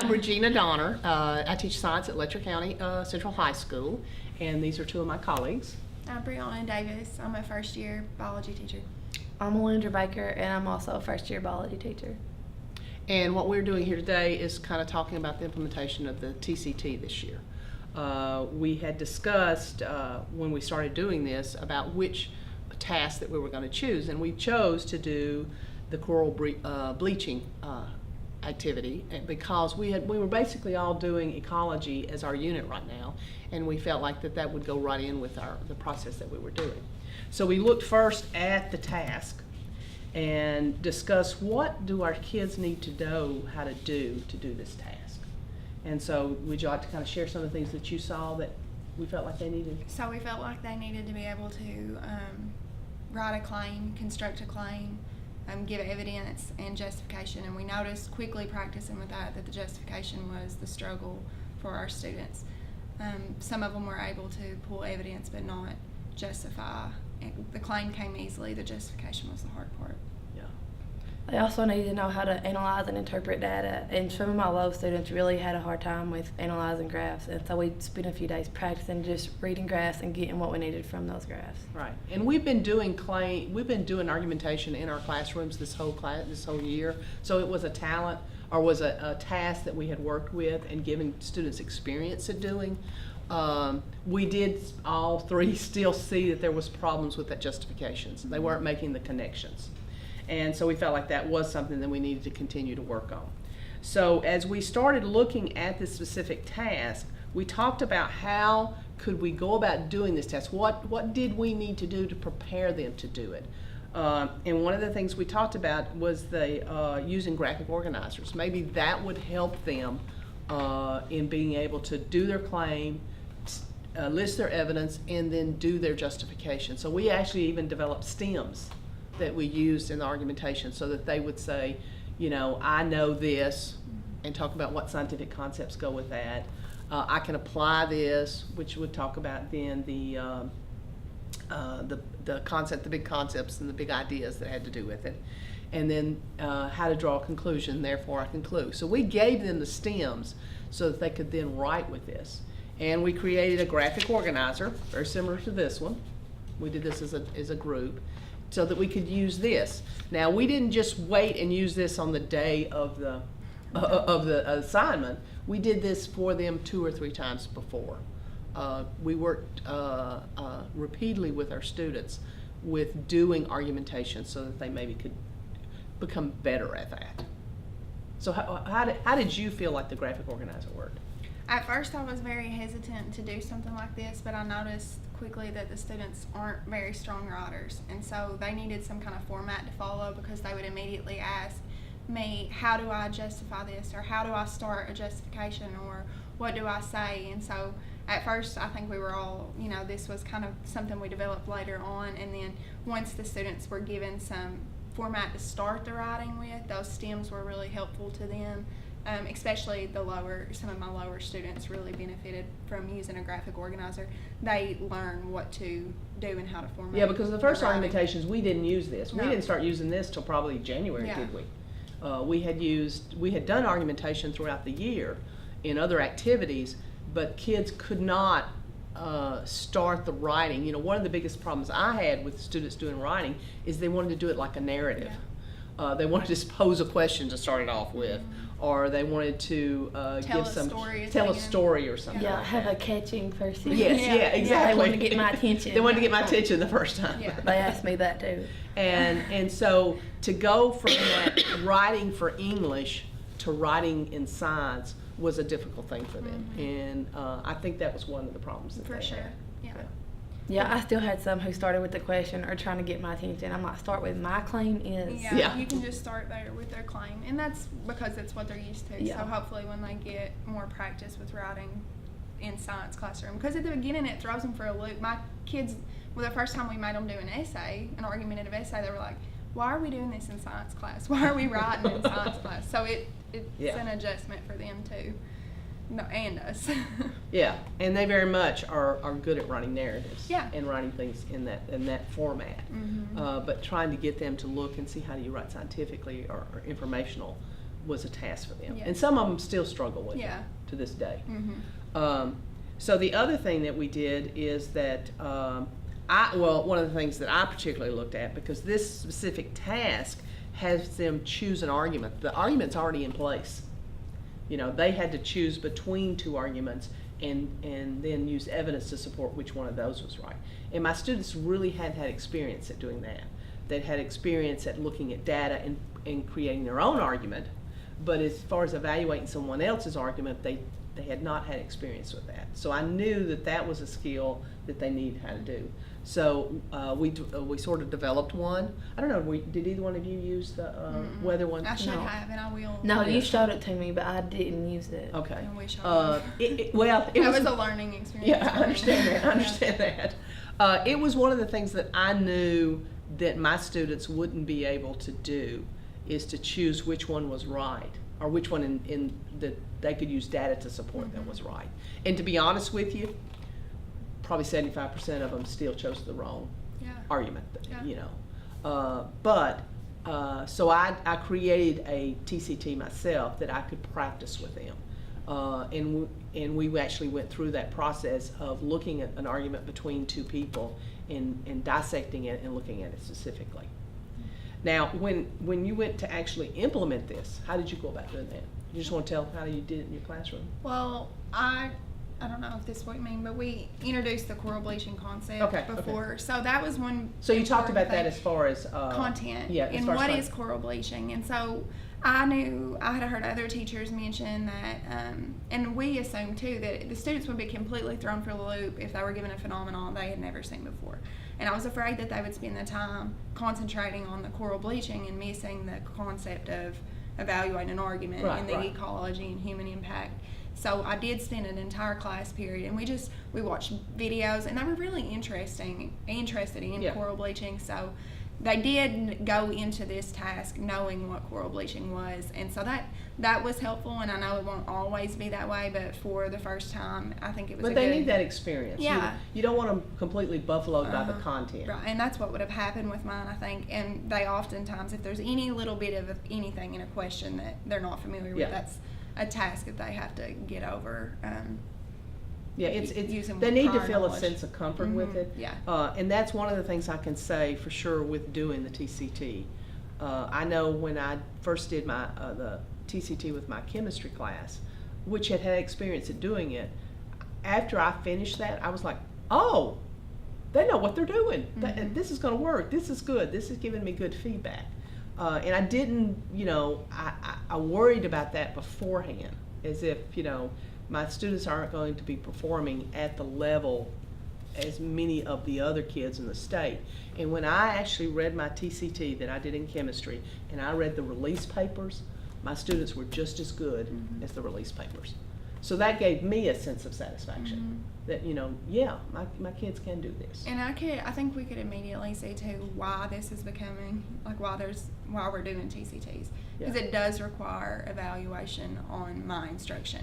I'm Regina Donner. I teach science at Letcher County Central High School, and these are two of my colleagues. I'm Brianna Davis. I'm a first-year biology teacher. I'm Alondra Baker, and I'm also a first-year biology teacher. And what we're doing here today is kind of talking about the implementation of the TCT this year. We had discussed when we started doing this about which task that we were going to choose, and we chose to do the coral bleaching activity because we were basically all doing ecology as our unit right now, and we felt like that would go right in with the process that we were doing. So we looked first at the task and discussed what do our kids need to know how to do this task. And so would you like to kind of share some of the things that you saw that we felt like they needed? So we felt like they needed to be able to write a claim, construct a claim, give evidence and justification, and we noticed quickly practicing with that the justification was the struggle for our students. Some of them were able to pull evidence but not justify. The claim came easily, the justification was the hard part. Yeah. They also need to know how to analyze and interpret data, and some of my low students really had a hard time with analyzing graphs, and so we spent a few days practicing just reading graphs and getting what we needed from those graphs. Right, and we've been doing argumentation in our classrooms this whole year. So it was a talent, or was a task that we had worked with and given students experience at doing. We did all three still see that there was problems with that justifications. They weren't making the connections. And so we felt like that was something that we needed to continue to work on. So as we started looking at this specific task, we talked about how could we go about doing this task. What did we need to do to prepare them to do it? And one of the things we talked about was using graphic organizers. Maybe that would help them in being able to do their claim, list their evidence, and then do their justification. So we actually even developed stems that we used in the argumentation so that they would say, you know, I know this, and talk about what scientific concepts go with that. I can apply this, which would talk about then the concept, the big concepts and the big ideas that had to do with it. And then how to draw a conclusion, therefore I conclude. So we gave them the stems so that they could then write with this. And we created a graphic organizer, very similar to this one. We did this as a group, so that we could use this. Now we didn't just wait and use this on the day of the assignment. We did this for them 2 or 3 times before. We worked repeatedly with our students with doing argumentation so that they maybe could become better at that. So how did you feel like the graphic organizer worked? At first I was very hesitant to do something like this, but I noticed quickly that the students aren't very strong writers, and so they needed some kind of format to follow because they would immediately ask me, how do I justify this, or how do I start a justification, or what do I say? And so at first I think we were all, you know, this was kind of something we developed later on, and then once the students were given some format to start the writing with, those stems were really helpful to them. Especially some of my lower students really benefited from using a graphic organizer. They learn what to do and how to format. Yeah, because the first argumentations we didn't use this. No. We didn't start using this till probably January, Yeah. did we? We had done argumentation throughout the year in other activities, but kids could not start the writing. You know, one of the biggest problems I had with students doing writing is they wanted to do it like a narrative. Yeah. They wanted to just pose a question to start it off with. Or they wanted to tell a story or something. Yeah, like have that. a catching first sentence. Yes, yeah, exactly. They wanted to get my attention. They wanted to get my attention the first time. Yeah. They asked me that too. And so to go from that writing for English to writing in science was a difficult thing for them. And I think that was one of the problems that For they sure. had. Yeah. Yeah, I still had some who started with the question or trying to get my attention. I'm like, start with my claim is. Yeah, you can just start there with their claim, and that's because that's what they're used to. Yeah. So hopefully when they get more practice with writing in science classroom, because at the beginning it throws them for a loop. My kids, the first time we made them do an essay, an argumentative essay, they were like, why are we doing this in science class? Why are we writing in science class? So it's an adjustment for them too. No, and us. Yeah, and they very much are good at writing narratives. Yeah. And writing things in that format. But trying to get them to look and see how do you write scientifically or informational was a task for them. Yeah. And some of them still struggle with Yeah. it to this day. Mm-hmm. So the other thing that we did is that, one of the things that I particularly looked at, because this specific task has them choose an argument. The argument's already in place. You know, they had to choose between two arguments and then use evidence to support which one of those was right. And my students really had experience at doing that. They had experience at looking at data and creating their own argument, but as far as evaluating someone else's argument, they had not had experience with that. So I knew that was a skill that they needed how to do. So we sort of developed one. I don't know, did either one of you use the weather one? I should No. have, and I will. No, Yeah. you showed it to me, but I didn't use it. Okay. I wish I It that was was a learning experience. Yeah, for I me. understand that. I Yeah. understand that. It was one of the things that I knew that my students wouldn't be able to do, is to choose which one was right, or which one in that they could use data to support that was right. And to be honest with you, probably 75% of them still chose the wrong Yeah. argument. Yeah. You know, so I created a TCT myself that I could practice with them. And we actually went through that process of looking at an argument between two people and dissecting it and looking at it specifically. Now, when you went to actually implement this, how did you go about doing that? You just want to tell how you did it in your classroom? Well, I don't know if this is what you mean, but we introduced the coral bleaching concept Okay, before. So that was one. So you talked about that important as far as content. Yeah, as and far as what content. is coral bleaching? And so I knew I had heard other teachers mention that, and we assumed too that the students would be completely thrown for the loop if they were given a phenomenon they had never seen before. And I was afraid that they would spend the time concentrating on the coral bleaching and missing the concept of evaluating an argument Right, and the right. ecology and human impact. So I did spend an entire class period, and we watched videos, and they were really interested in Yeah. coral bleaching. So they did go into this task knowing what coral bleaching was, and so that was helpful. And I know it won't always be that way, but for the first time, I think it was. But they need that experience. Yeah. You don't want them completely buffaloed by the content. Right, and that's what would have happened with mine, I think. And they oftentimes, if there's any little bit of anything in a question that they're not familiar with, Yeah. that's a task that they have to get over. Yeah, Using they need to prior feel a knowledge. sense of comfort with Mhm, it. yeah. And that's one of the things I can say for sure with doing the TCT. I know when I first did my the TCT with my chemistry class, which had experience at doing it, after I finished that, I was like, oh, they know what they're doing. Mhm. This is going to work. This is good. This is giving me good feedback. And I didn't, I worried about that beforehand, as if, my students aren't going to be performing at the level as many of the other kids in the state. And when I actually read my TCT that I did in chemistry, and I read the release papers, my students were just as good as the release papers. So that gave me a sense of satisfaction that, my kids can do this. And I think we could immediately see too why this is becoming, like why we're doing TCTs. Because Yeah. it does require evaluation on my instruction.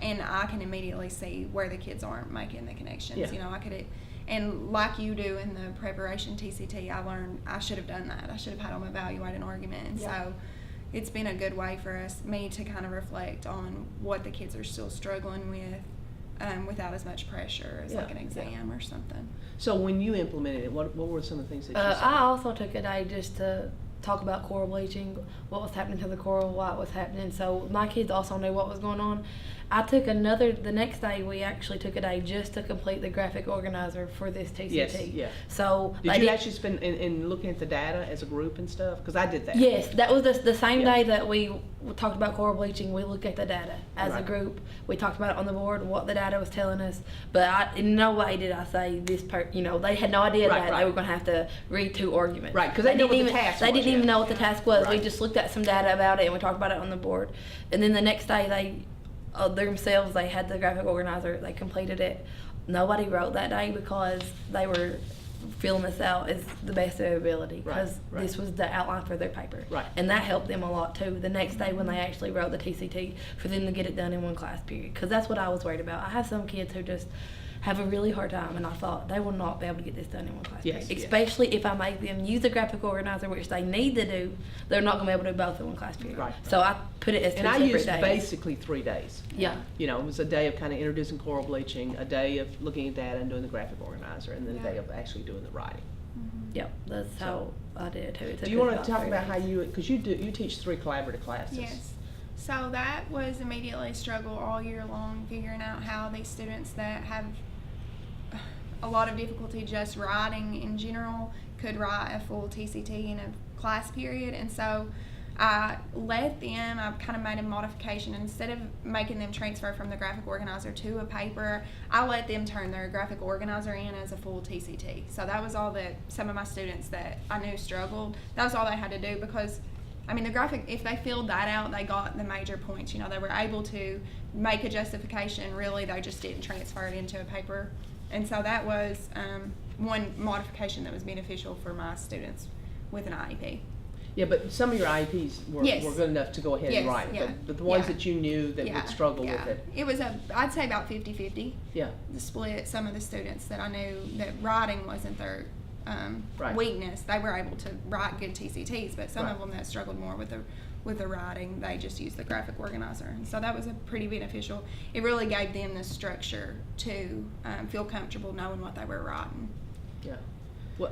And I can immediately see where the kids aren't making the connections. Yeah. And like you do in the preparation TCT, I learned I should have done that. I should have had them evaluate an argument. And Yeah. so it's been a good way for me to kind of reflect on what the kids are still struggling with without as much pressure as like Yeah, an exam or something. So when you implemented it, what were some of the things that you I saw? also took a day just to talk about coral bleaching, what was happening to the coral, why it was happening. So my kids also knew what was going on. I took the next day we actually took a day just to complete the graphic organizer for this TCT. Yes, yeah. So Did you actually spend in looking at the data as a group and stuff? Because I did that. Yes, that was the same Yeah. day that we talked about coral bleaching. We looked at the data as a Right. group. We talked about it on the board, what the data was telling us. But in no way did I say this they had no idea Right, that right. they were going to have to read 2 arguments. Right, 'cause they didn't know what the even, task They was didn't even yet. know what the task was. We Right. just looked at some data about it and we talked about it on the board. And then the next day themselves, they had the graphic organizer. They completed it. Nobody wrote that day because they were filling this out as the best of their ability because Right. this was the outline for their paper. Right. And that helped them a lot too. The next day when they actually wrote the TCT, for them to get it done in one class period, because that's what I was worried about. I have some kids who just have a really hard time, and I thought they will not be able to get this done in one class Yes, period. yes. Especially if I make them use a graphic organizer, which they need to do, they're not going to be able to do both in one class period. Right. So I put it as two And I separate used days. basically 3 days. Yeah. You know, it was a day of kind of introducing coral bleaching, a day of looking at data and doing the graphic organizer, and then a Yeah. day of actually doing the writing. Yep, that's how I did it too. It Do took you us want to talk 3 about days. how you, because you teach 3 collaborative classes. Yes. So that was immediately a struggle all year long, figuring out how these students that have a lot of difficulty just writing in general could write a full TCT in a class period. And so I kind of made a modification. Instead of making them transfer from the graphic organizer to a paper, I let them turn their graphic organizer in as a full TCT. So that was all that some of my students that I knew struggled, that was all they had to do, because I mean, the graphic, if they filled that out, they got the major points. You know, they were able to make a justification. Really, they just didn't transfer it into a paper. And so that was one modification that was beneficial for my students with an IEP. Yeah, but some of your IEPs were Yes. good enough to go ahead and Yes, write it. yeah, But the ones yeah. that you knew that would struggle with it. It was I'd say about 50-50. Yeah. The split, some of the students that I knew that writing wasn't their Right. weakness, they were able to write good TCTs, but some Right. of them that struggled more with the writing, they just used the graphic organizer. And so that was a pretty beneficial. It really gave them the structure to feel comfortable knowing what they were writing. Yeah. Well,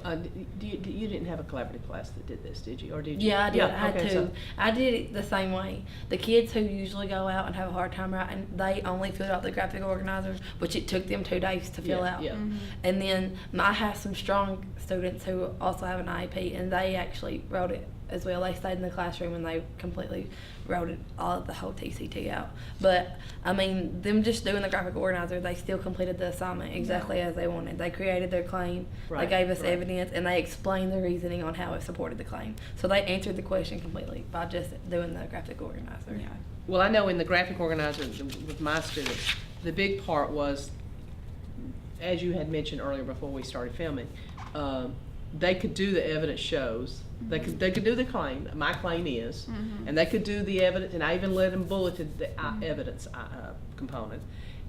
you didn't have a collaborative class that did this, did you? Or did you? Yeah, I did. I had okay, to. so- I did it the same way. The kids who usually go out and have a hard time writing, they only filled out the graphic organizer, which it took them 2 days to fill Yeah, out. yeah. Mm-hmm. And then I have some strong students who also have an IEP, and they actually wrote it as well. They stayed in the classroom and they completely wrote it, all of the whole TCT out. But I mean, them just doing the graphic organizer, they still completed the assignment exactly as they wanted. They created their claim, Right, they gave us right. evidence, and they explained the reasoning on how it supported the claim. So they answered the question completely by just doing the graphic organizer. Yeah. Well, I know in the graphic organizer with my students, the big part was, as you had mentioned earlier before we started filming, they could do the evidence shows. They could do the claim. My claim is, and they could do the evidence. And I even let them bulleted the evidence component,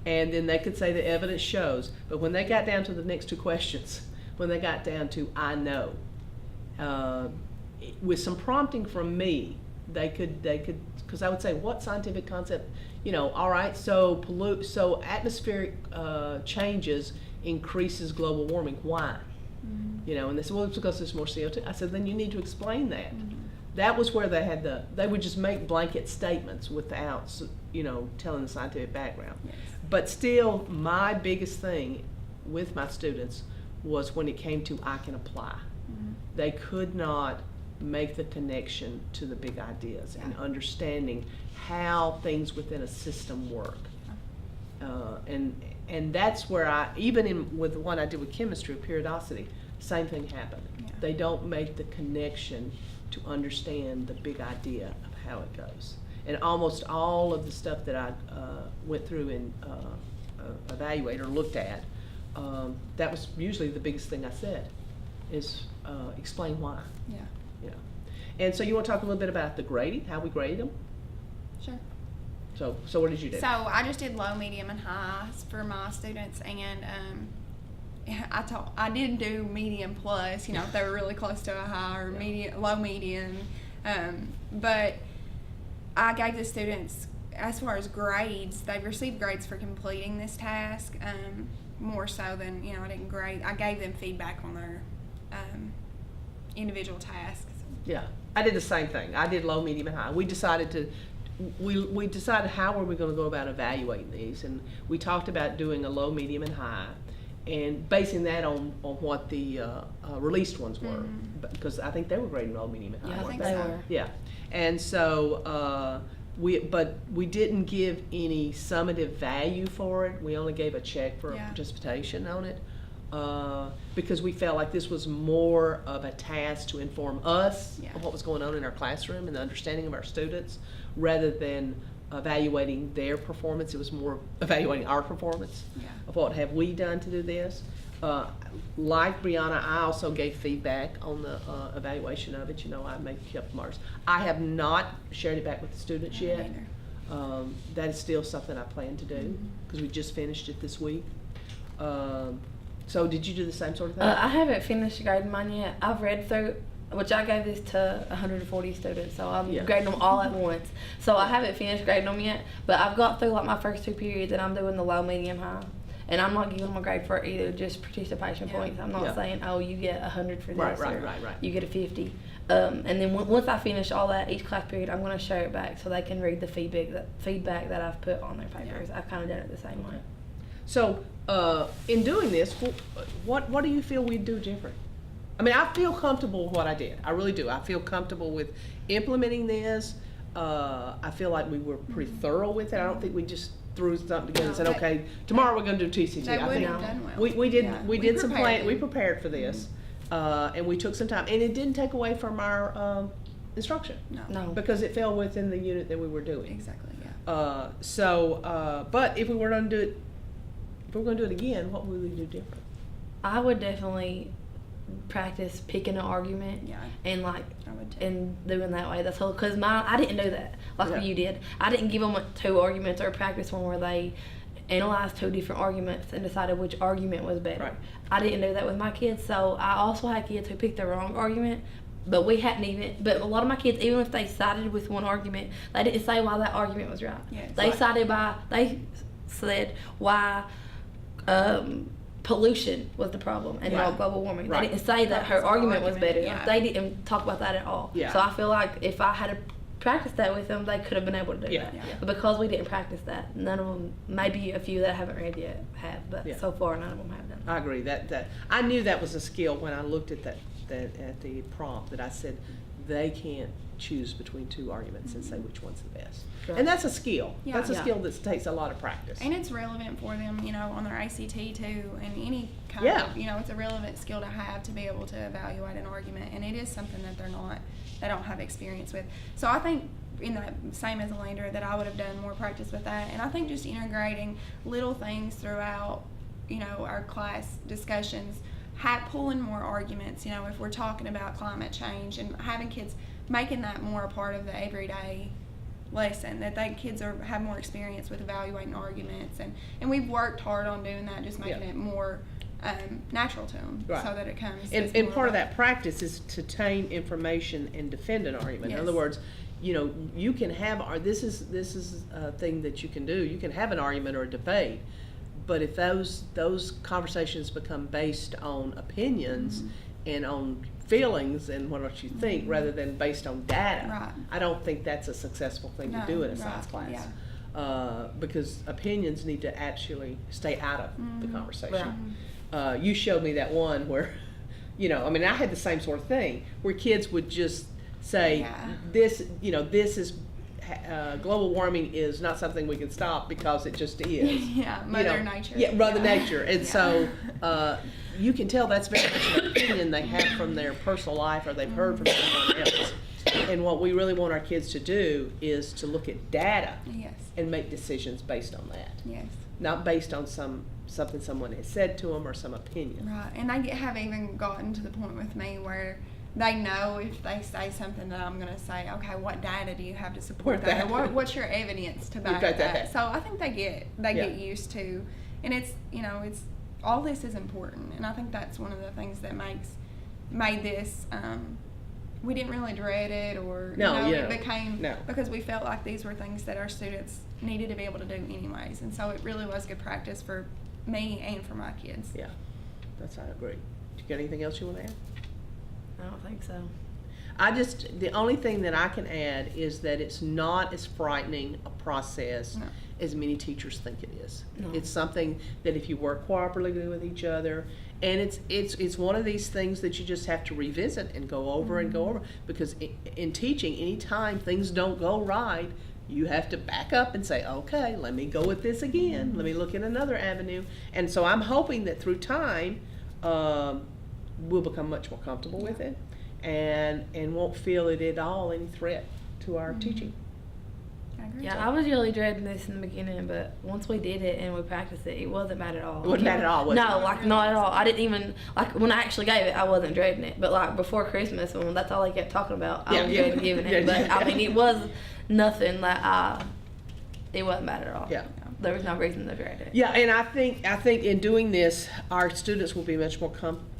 and then they could say the evidence shows. But when they got down to the next 2 questions, when they got down to I know, with some prompting from me, they could because I would say, what scientific concept, you know, all right, so atmospheric changes increases global warming. Why? You know, and they said, well, it's because there's more CO2. I said, then you need to explain that. That was where they would just make blanket statements without, you know, telling the scientific background. Yes. But still, my biggest thing with my students was when it came to I can apply. They could not make the connection to the big ideas and understanding how things within a system work. And that's where with the one I did with chemistry, periodicity, same thing happened. Yeah. They don't make the connection to understand the big idea of how it goes. And almost all of the stuff that I went through and evaluated or looked at, that was usually the biggest thing I said, is explain why. Yeah. You know. And so you want to talk a little bit about the grading, how we grade them? Sure. So what did you do? So I just did low, medium, and high for my students, and I didn't do medium plus, you know, if they were really close to a high, or low, medium, but I gave the students, as far as grades, they received grades for completing this task, more so than, you know, I didn't grade. I gave them feedback on their individual tasks. Yeah, I did the same thing. I did low, medium, and high. We decided we decided how were we going to go about evaluating these, and we talked about doing a low, medium, and high, and basing that on what the released ones were, because I think they were grading low, medium, and high. Yeah, I weren't think they? they were. Yeah, and so we didn't give any summative value for it. We only gave a check for participation on it. Because we felt like this was more of a task to inform us of what was going on in our classroom and the understanding of our students, rather than evaluating their performance. It was more evaluating our performance of what have we done to do this. Like Brianna, I also gave feedback on the evaluation of it. You know, I made a couple marks. I have not shared it back with the students yet. That is still something I plan to do, because we just finished it this week. So did you do the same sort of thing? I haven't finished grading mine yet. I've read through, which I gave this to 140 students, so I'm Yeah. grading them all at once. So I haven't finished grading them yet, but I've got through like my first 2 periods, and I'm doing the low, medium, high. And I'm not giving them a grade for either, just participation Yeah. points. I'm not Yeah. saying, oh, you get 100 for this, Right, or right. you get a 50. And then once I finish all that, each class period, I'm going to share it back so they can read the feedback that I've put on their papers. I've kind of done it the same way. So, in doing this, what do you feel we'd do different? I mean, I feel comfortable with what I did. I really do. I feel comfortable with implementing this. I feel like we were pretty thorough with it. I don't think we just threw something together and said, No, okay, tomorrow we're going to do TCT. They I wouldn't think have done well. we did Yeah. we did some prepared plan. We them. prepared for this, and we took some time, and it didn't take away from our instruction No. because it fell within the unit that we were doing. Exactly, yeah. But if we were going to do it, if we were going to do it again, what would we do different? I would definitely practice picking an argument Yeah. and like I would too. and doing that way. That's all. Because I didn't do that like Yeah. you did. I didn't give them 2 arguments or practice one where they analyzed 2 different arguments and decided which argument was better. Right. I didn't do that with my kids. So I also had kids who picked the wrong argument. But we hadn't even. But a lot of my kids, even if they sided with one argument, they didn't say why that argument was right. Yes. They Right. sided by. They said why. Pollution was the problem and Right. not global warming. Right. They didn't say that That her was the argument was argument, better. yeah. They didn't talk about that at all. Yeah. So I feel like if I had practiced that with them, they could have been able to do Yeah, that. yeah. But because we didn't practice that, none of them, maybe a few that I haven't read yet have, but Yeah. so far none of them have done. I agree that I knew that was a skill when I looked at that at the prompt, that I said they can't choose between 2 arguments and say which one's the best. Right. And that's a skill. Yeah. That's a Yeah. skill that takes a lot of practice. And it's relevant for them, on their ACT too, and any kind Yeah. of, it's a relevant skill to have to be able to evaluate an argument, and it is something that they don't have experience with. So I think, same as Alander, that I would have done more practice with that, and I think just integrating little things throughout, our class discussions, pulling more arguments, if we're talking about climate change, and having kids, making that more a part of the everyday lesson, that kids have more experience with evaluating arguments, and we've worked hard on doing that, just making Yeah. it more natural to them, Right. so that it comes. And part of that practice is to obtain information and defend an argument. In Yes. other words, you can have this is a thing that you can do. You can have an argument or a debate, but if those conversations become based on opinions and on feelings and what you think rather than based on data, Right. I don't think that's a successful thing to No, do in a right, science class. yeah. Because opinions need to actually stay out of the conversation. Right. You showed me that one where, I had the same sort of thing where kids would just say, Yeah. this is global warming is not something we can stop because it just is. Yeah, Mother Nature. Yeah, Mother Yeah. Nature. And Yeah. so you can tell that's very much an opinion they have from their personal life or they've heard from someone else. And what we really want our kids to do is to look at data Yes. and make decisions based on that, Yes. not based on something someone has said to them or some opinion. Right, and they have even gotten to the point with me where they know if they say something that I'm going to say, okay, what data do you have to support that? Or what's your evidence to back back that that? up. So I think they get used to, and it's all this is important, and I think that's one of the things that made this. We didn't really dread it, or it became because we felt like these were things that our students needed to be able to do anyways, and so it really was good practice for me and for my kids. Yeah, I agree. You got anything else you want to add? I don't think so. The only thing that I can add is that it's not as frightening a process No. as many teachers think it is. No. It's something that if you work cooperatively with each other, and it's one of these things that you just have to revisit and go over and go over, because in teaching, anytime things don't go right, you have to back up and say, okay, let me go with this again. Let me look at another avenue. And so I'm hoping that through time, we'll become much more comfortable with it and won't feel it at all any threat to our teaching. I agree. Yeah, I was really dreading this in the beginning, but once we did it and we practiced it, it wasn't bad at all. It wasn't bad at all, was it? No, not at all. I didn't even, when I actually gave it, I wasn't dreading it. But before Christmas, when that's all they kept talking about, I was dreading giving it. But it was nothing it wasn't bad at all. Yeah. there was no reason to grade it. Yeah, and I think in doing this, our students will be much more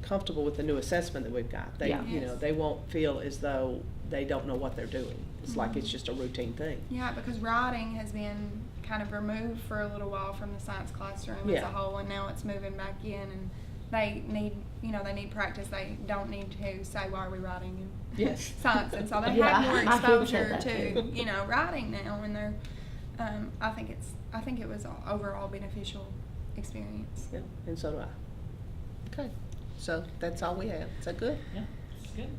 comfortable with the new assessment that we've got. They, Yeah. you know, Yes. they won't feel as though they don't know what they're doing. It's like it's just a routine thing. Yeah, because writing has been kind of removed for a little while from the science classroom as Yeah. a whole, and now it's moving back in, and they need, they need practice. They don't need to say, why are we writing in Yes. science? And so they Yeah, have more my kids exposure said that to, writing now, and they're, I think it was an overall beneficial experience. Yeah, and so do I. Okay, so that's all we have. Is that good? Yeah, it's good.